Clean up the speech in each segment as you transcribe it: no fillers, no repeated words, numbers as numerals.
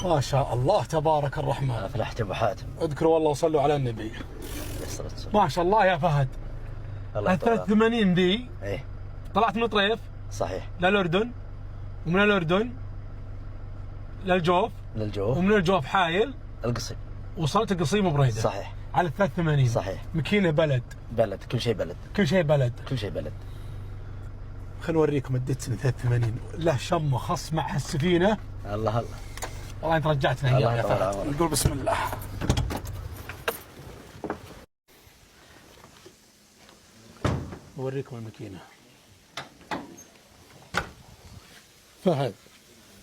ما شاء الله تبارك الرحمن. افلحت ابو حاتم. اذكروا والله وصلوا على النبي. ما شاء الله يا فهد. ال 83 ذي ايه طلعت من الطريف صحيح للأردن، ومن الأردن للجوف، ومن الجوف حايل القصيم، وصلت القصيم وبريده. صحيح. على 83 صحيح. مكينه بلد كل شيء بلد. كل شيء بلد. خلينا نوريكم الدتسن 83 له شمه خص مع السفينه. الله والله انت رجعتنا اياه يا فهد. نقول بسم الله. اوريكم الماكينه. فهد.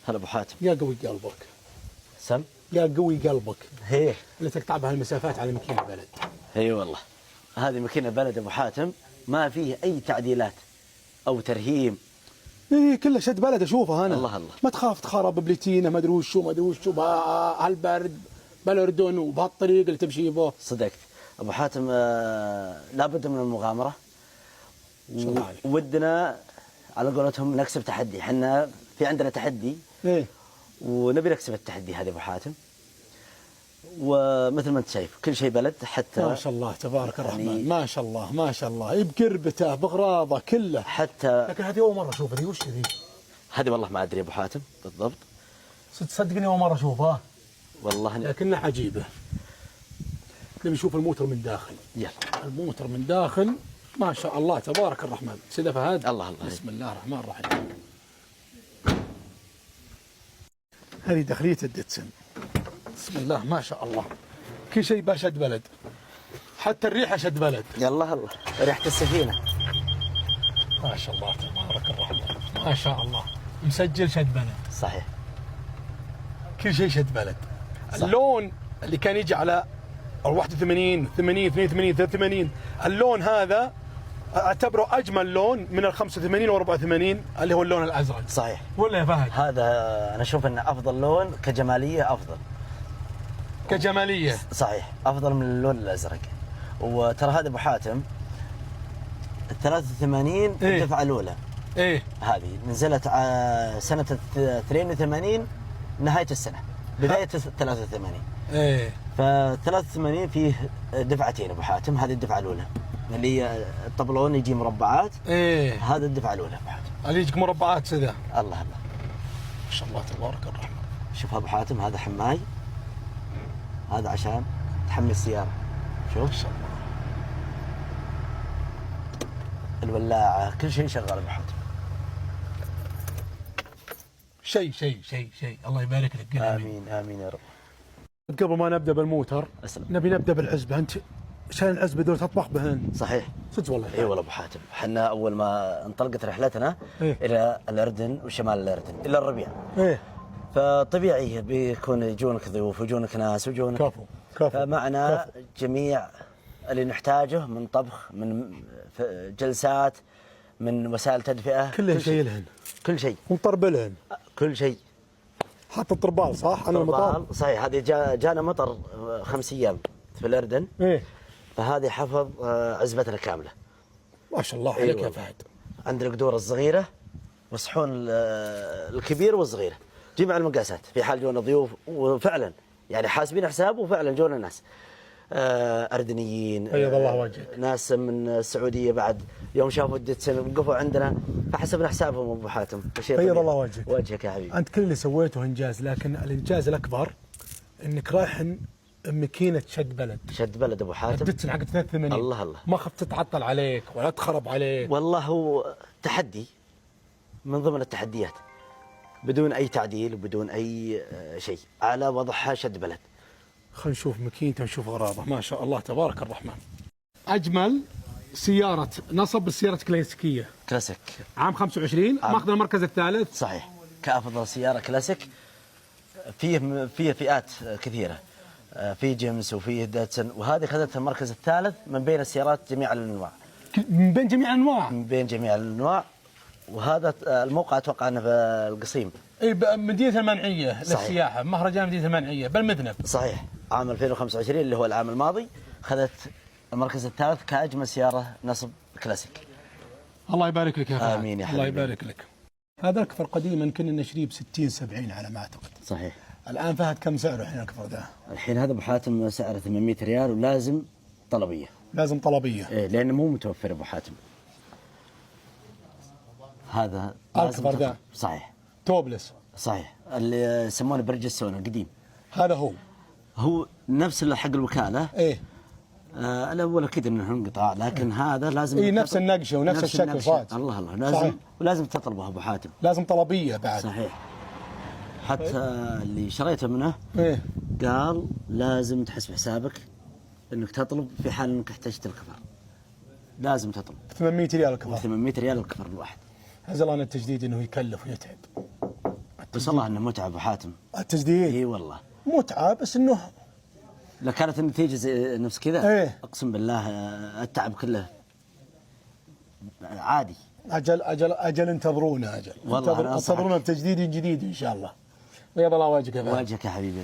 هلا ابو حاتم. يا قوي قلبك. سم. يا قوي قلبك. هي اللي تقطع بهالمسافات على ماكينه بلد. اي والله. هذه ماكينه بلد ابو حاتم، ما فيه اي تعديلات او ترهيم. ايه كله شد بلد اشوفه انا. الله. ما تخاف تخرب بليتينه ما ادري وشو بهالبرد بالاردن وبهالطريق اللي تمشي به. صدقت ابو حاتم. لابد من المغامره. ودنا على قولتهم نكسب تحدي، احنا في عندنا تحدي. ايه ونبي نكسب التحدي هذا ابو حاتم. ومثل ما انت شايف كل شيء بلد، حتى ما شاء الله تبارك الرحمن. ما شاء الله بقربته بغراضه كله حتى. لكن هذه اول مره اشوفها. ذي وش ذي؟ هذه والله ما ادري ابو حاتم بالضبط. تصدقني اول مره اشوفها والله. لكنها عجيبه. نبي نشوف الموتر من داخل. يلا الموتر من داخل. ما شاء الله تبارك الرحمن. سيدة فهد. الله. بسم الله الرحمن الرحيم. هذه داخلية الدتسن. بسم الله ما شاء الله. كل شيء بشد بلد، حتى الريحة شد بلد. يلا ريحة السفينة. ما شاء الله تبارك الرحمن. ما شاء الله مسجل شد بلد. صحيح. كل شيء شد بلد. صح. اللون اللي كان يجي على 81 80 82 83 اللون هذا اعتبره اجمل لون من ال 85 و 84 اللي هو اللون الازرق. صحيح. ولا يا فهد؟ هذا انا اشوف انه افضل لون كجماليه، افضل كجماليه. صحيح، افضل من اللون الازرق. وترى هذا ابو حاتم 83 إيه؟ الدفعه الاولى. ايه هذه نزلت سنه 82 نهايه السنه بدايه 83. ايه ف 83 فيه دفعتين ابو حاتم. هذه الدفعه الاولى اللي هي الطبلون يجي مربعات. ايه هذا الدفعه الاولى ابو حاتم. اللي يجيك مربعات كذا. الله. ما شاء الله تبارك الرحمن. شوف ابو حاتم، هذا حماي، هذا عشان تحمي السياره. شوف ما شاء الله. الولاعه كل شيء شغال ابو حاتم. شيء الله يبارك لك. امين يا رب. قبل ما نبدا بالموتر أسلم. نبي نبدا بالعزبه. انت عشان العزبه دول تطبخ بهن. صحيح. صدق والله. اي والله ابو حاتم، احنا اول ما انطلقت رحلتنا الى الاردن وشمال الاردن الى الربيع. ايه فطبيعي بيكون يجونك ضيوف ويجونك ناس ويجونك. كفو. فمعنا جميع اللي نحتاجه من طبخ، من جلسات، من وسائل تدفئه. كل شيء لهن. كل شيء. ونطربلهن. كل شيء. حتى الطربال صح؟ انا المطار. صحيح. هذه جانا مطر 5 ايام في الاردن. ايه. فهذه حفظ عزبتنا كامله. ما شاء الله عليك يا فهد. عندنا القدور الصغيره والصحون الكبير والصغيره، جميع المقاسات في حال جونا ضيوف. وفعلا يعني حاسبين حساب، وفعلا جونا ناس اردنيين. بيض الله وجهك. ناس من السعوديه بعد يوم شافوا الدتسن وقفوا عندنا فحسبنا حسابهم ابو حاتم. بيض الله وجهك. وجهك يا حبيبي. انت كل اللي سويته انجاز، لكن الانجاز الاكبر انك رايح ماكينه شد بلد ابو حاتم. الدتسن حق 83. الله. ما خفت تتعطل عليك ولا تخرب عليك. والله هو تحدي من ضمن التحديات، بدون اي تعديل وبدون اي شيء، على وضعها شد بلد. خلينا نشوف ماكينته ونشوف غراضه. ما شاء الله تبارك الرحمن. اجمل سياره نصب السياره كلاسيكيه. كلاسيك. عام 25 ماخذ المركز الثالث. صحيح. كافضل سياره كلاسيك. فيه فئات كثيره، في جيمس وفيه داتسن، وهذه اخذت المركز الثالث من بين السيارات جميع الانواع. من بين جميع الانواع. من بين جميع الانواع. وهذا الموقع اتوقع انه في القصيم. اي مدينه المنعيه للسياحه، مهرجان مدينه المنعيه بالمذنب. صحيح. عام 2025 اللي هو العام الماضي اخذت المركز الثالث كاجمل سياره نصب كلاسيك. الله يبارك لك يا فهد. امين يا حبيبي. الله يبارك لك. هذا اكثر قديما كنا نشريه ب 60 70 على ما اعتقد. صحيح. الان فهد كم سعره الحين الكفر ده؟ الحين هذا ابو حاتم سعره 800 ريال ولازم طلبيه. لازم طلبيه. ايه لانه مو متوفر ابو حاتم. هذا لازم الكفر ده صحيح. توبلس. صحيح، اللي يسمونه برجستون القديم. هذا هو نفس اللي حق الوكاله. ايه الاول اكيد انه انقطاع، لكن هذا لازم اي نفس النقشه ونفس نفس الشكل صاد. الله الله لازم صحيح. ولازم تطلبه ابو حاتم. لازم طلبيه بعد. صحيح. حتى اللي شريته منه ايه قال لازم تحسب حسابك انك تطلب في حال انك احتجت الكفر. لازم تطلب 800 ريال الكفر. 800 ريال الكفر الواحد. عزل انا التجديد انه يكلف ويتعب. بس والله انه متعب ابو حاتم. التجديد اي والله متعه، بس انه لو كانت النتيجه نفس كذا ايه اقسم بالله التعب كله عادي. اجل انتظرونا، والله انتظرونا بتجديد جديد ان شاء الله. ويا الله واجهك يا فهد. واجهك يا حبيبي.